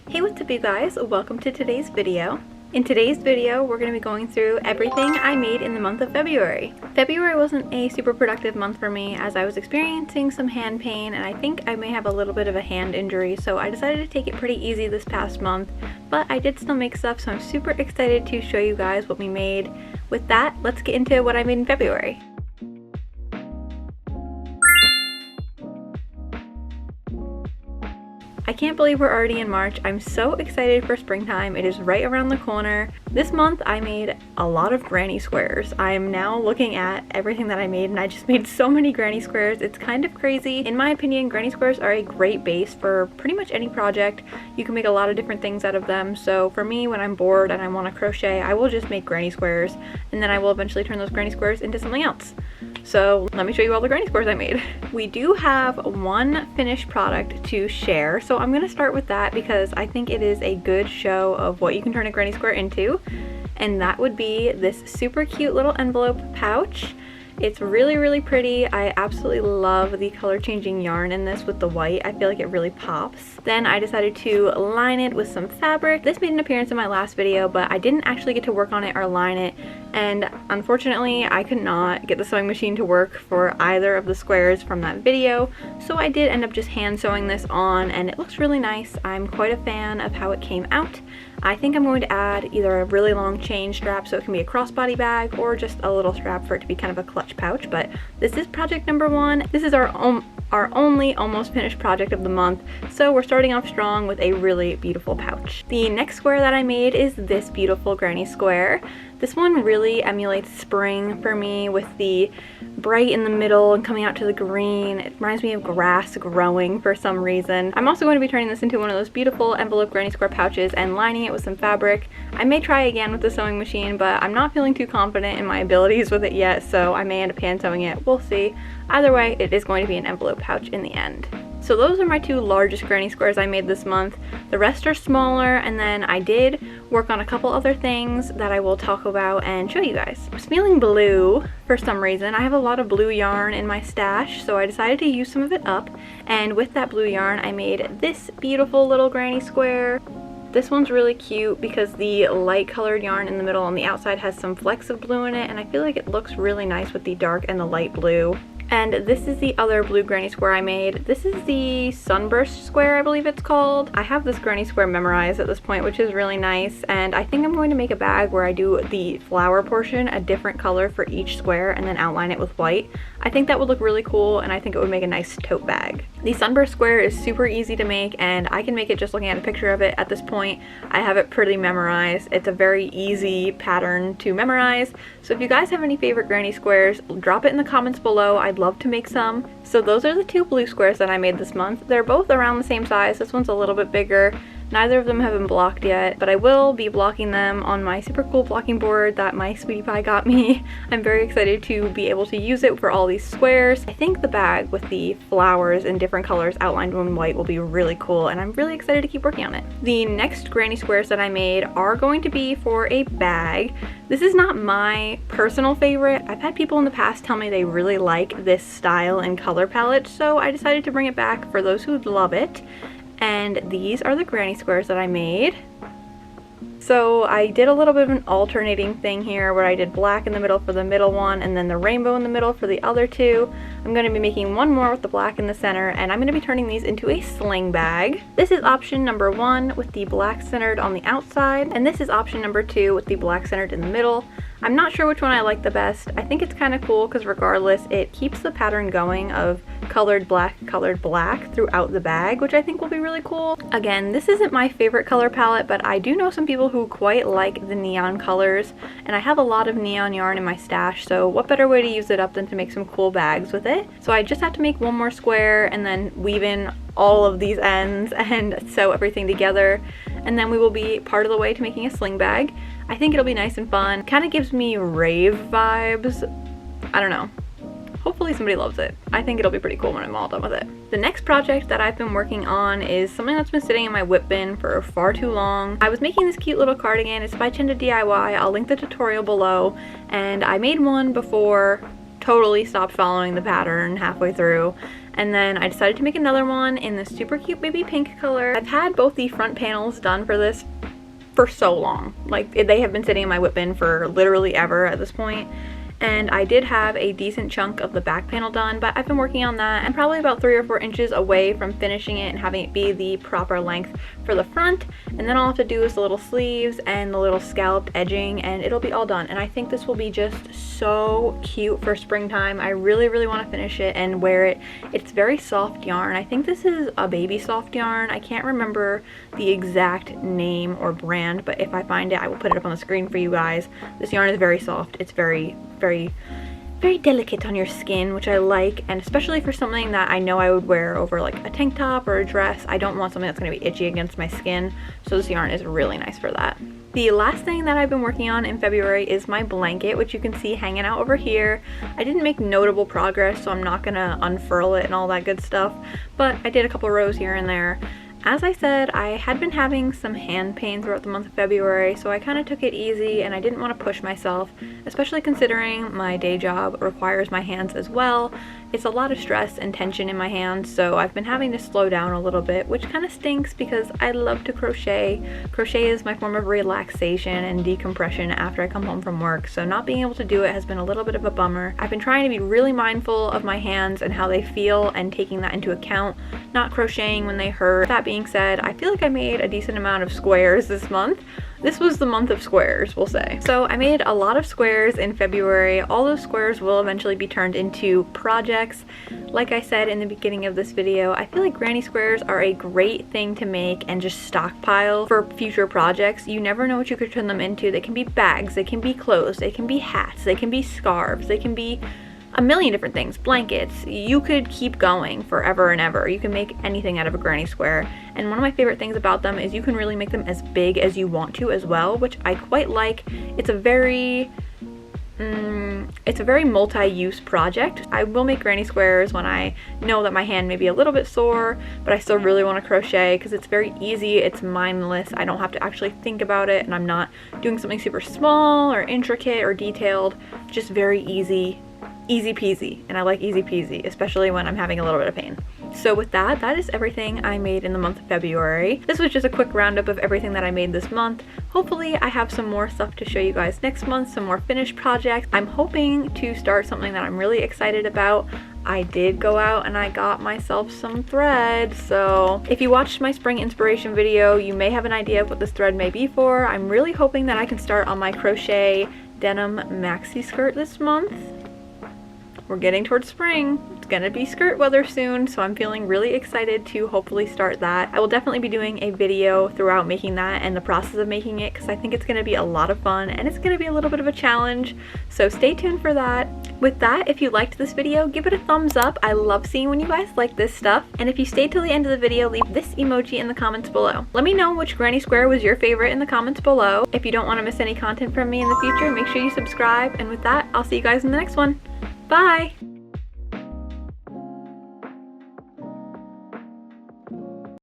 Hey, what's up you guys? Welcome to today's video. In today's video, we're going to be going through everything I made in the month of February. February wasn't a super productive month for me as I was experiencing some hand pain and I think I may have a little bit of a hand injury, so I decided to take it pretty easy this past month, but I did still make stuff, so I'm super excited to show you guys what we made. With that, let's get into what I made in February. I can't believe we're already in March. I'm so excited for springtime. It is right around the corner. This month I made a lot of granny squares. I am now looking at everything that I made and I just made so many granny squares. It's kind of crazy. In my opinion, granny squares are a great base for pretty much any project. You can make a lot of different things out of them. So for me, when I'm bored and I want to crochet, I will just make granny squares and then I will eventually turn those granny squares into something else. So let me show you all the granny squares I made. We do have one finished product to share, so I'm going to start with that because I think it is a good show of what you can turn a granny square into, and that would be this super cute little envelope pouch. It's really pretty. I absolutely love the color changing yarn in this with the white. I feel like it really pops. Then I decided to line it with some fabric. This made an appearance in my last video, but I didn't actually get to work on it or line it, and unfortunately I could not get the sewing machine to work for either of the squares from that video, so I did end up just hand sewing this on and it looks really nice. I'm quite a fan of how it came out. I think I'm going to add either a really long chain strap so it can be a crossbody bag or just a little strap for it to be kind of a clutch pouch, but this is project number one. This is our only almost finished project of the month, so we're starting off strong with a really beautiful pouch. The next square that I made is this beautiful granny square. This one really emulates spring for me with the bright in the middle and coming out to the green. It reminds me of grass growing for some reason. I'm also going to be turning this into one of those beautiful envelope granny square pouches and lining it with some fabric. I may try again with the sewing machine, but I'm not feeling too confident in my abilities with it yet, so I may end up hand sewing it. We'll see. Either way, it is going to be an envelope pouch in the end. So those are my two largest granny squares I made this month. The rest are smaller, and then I did work on a couple other things that I will talk about and show you guys. I'm feeling blue for some reason. I have a lot of blue yarn in my stash, so I decided to use some of it up, and with that blue yarn I made this beautiful little granny square. This one's really cute because the light colored yarn in the middle on the outside has some flecks of blue in it, and I feel like it looks really nice with the dark and the light blue. And this is the other blue granny square I made. This is the Sunburst square, I believe it's called. I have this granny square memorized at this point, which is really nice, and I think I'm going to make a bag where I do the flower portion a different color for each square and then outline it with white. I think that would look really cool, and I think it would make a nice tote bag. The Sunburst square is super easy to make, and I can make it just looking at a picture of it at this point. I have it pretty memorized. It's a very easy pattern to memorize, so if you guys have any favorite granny squares, drop it in the comments below. I'd love to make some. So those are the two blue squares that I made this month. They're both around the same size. This one's a little bit bigger. Neither of them have been blocked yet, but I will be blocking them on my super cool blocking board that my sweetie pie got me. I'm very excited to be able to use it for all these squares. I think the bag with the flowers in different colors outlined in white will be really cool, and I'm really excited to keep working on it. The next granny squares that I made are going to be for a bag. This is not my personal favorite. I've had people in the past tell me they really like this style and color palette, so I decided to bring it back for those who love it. And these are the granny squares that I made. So I did a little bit of an alternating thing here where I did black in the middle for the middle one and then the rainbow in the middle for the other two. I'm going to be making one more with the black in the center, and I'm going to be turning these into a sling bag. This is option number one with the black centered on the outside, and this is option number two with the black centered in the middle. I'm not sure which one I like the best. I think it's kind of cool because regardless, it keeps the pattern going of colored black throughout the bag, which I think will be really cool. Again, this isn't my favorite color palette, but I do know some people who quite like the neon colors, and I have a lot of neon yarn in my stash, so what better way to use it up than to make some cool bags with it. So I just have to make one more square and then weave in all of these ends and sew everything together, and then we will be part of the way to making a sling bag. I think it'll be nice and fun. Kind of gives me rave vibes. I don't know. Hopefully somebody loves it. I think it'll be pretty cool when I'm all done with it. The next project that I've been working on is something that's been sitting in my whip bin for far too long. I was making this cute little cardigan. It's by Chinda DIY. I'll link the tutorial below, and I made one before totally stopped following the pattern halfway through, And then I decided to make another one in this super cute baby pink color. I've had both the front panels done for this for so long. Like, they have been sitting in my whip bin for literally ever at this point. And I did have a decent chunk of the back panel done, but I've been working on that. I'm probably about 3 or 4 inches away from finishing it and having it be the proper length for the front. And then all I have to do is the little sleeves and the little scalloped edging, and it'll be all done. And I think this will be just so cute for springtime. I really, really want to finish it and wear it. It's very soft yarn. I think this is a baby soft yarn. I can't remember the exact name or brand, but if I find it, I will put it up on the screen for you guys. This yarn is very soft. It's very delicate on your skin, which I like, and especially for something that I know I would wear over like a tank top or a dress. I don't want something that's going to be itchy against my skin, so this yarn is really nice for that. The last thing that I've been working on in February is my blanket, which you can see hanging out over here. I didn't make notable progress, so I'm not gonna unfurl it and all that good stuff, but I did a couple rows here and there. As I said, I had been having some hand pain throughout the month of February, so I kind of took it easy and I didn't want to push myself, especially considering my day job requires my hands as well. It's a lot of stress and tension in my hands, so I've been having to slow down a little bit, which kind of stinks because I love to crochet. Crochet is my form of relaxation and decompression after I come home from work, so not being able to do it has been a little bit of a bummer. I've been trying to be really mindful of my hands and how they feel and taking that into account, not crocheting when they hurt. That being said, I feel like I made a decent amount of squares this month. This was the month of squares, we'll say. So I made a lot of squares in February. All those squares will eventually be turned into projects. Like I said in the beginning of this video, I feel like granny squares are a great thing to make and just stockpile for future projects. You never know what you could turn them into. They can be bags, they can be clothes, they can be hats, they can be scarves, they can be a million different things, blankets. You could keep going forever and ever. You can make anything out of a granny square. And one of my favorite things about them is you can really make them as big as you want to as well, which I quite like. It's a very multi-use project. I will make granny squares when I know that my hand may be a little bit sore, but I still really want to crochet because it's very easy, it's mindless, I don't have to actually think about it, and I'm not doing something super small or intricate or detailed, just very easy peasy, and I like easy peasy, especially when I'm having a little bit of pain. So with that, that is everything I made in the month of February. This was just a quick roundup of everything that I made this month. Hopefully I have some more stuff to show you guys next month, some more finished projects. I'm hoping to start something that I'm really excited about. I did go out and I got myself some thread, so if you watched my spring inspiration video, you may have an idea of what this thread may be for. I'm really hoping that I can start on my crochet denim maxi skirt this month. We're getting towards spring. It's gonna be skirt weather soon, so I'm feeling really excited to hopefully start that. I will definitely be doing a video throughout making that and the process of making it, because I think it's gonna be a lot of fun and it's gonna be a little bit of a challenge, so stay tuned for that. With that, if you liked this video, give it a thumbs up. I love seeing when you guys like this stuff. And if you stayed till the end of the video, leave this emoji in the comments below. Let me know which granny square was your favorite in the comments below. If you don't want to miss any content from me in the future, make sure you subscribe. And with that, I'll see you guys in the next one. Bye!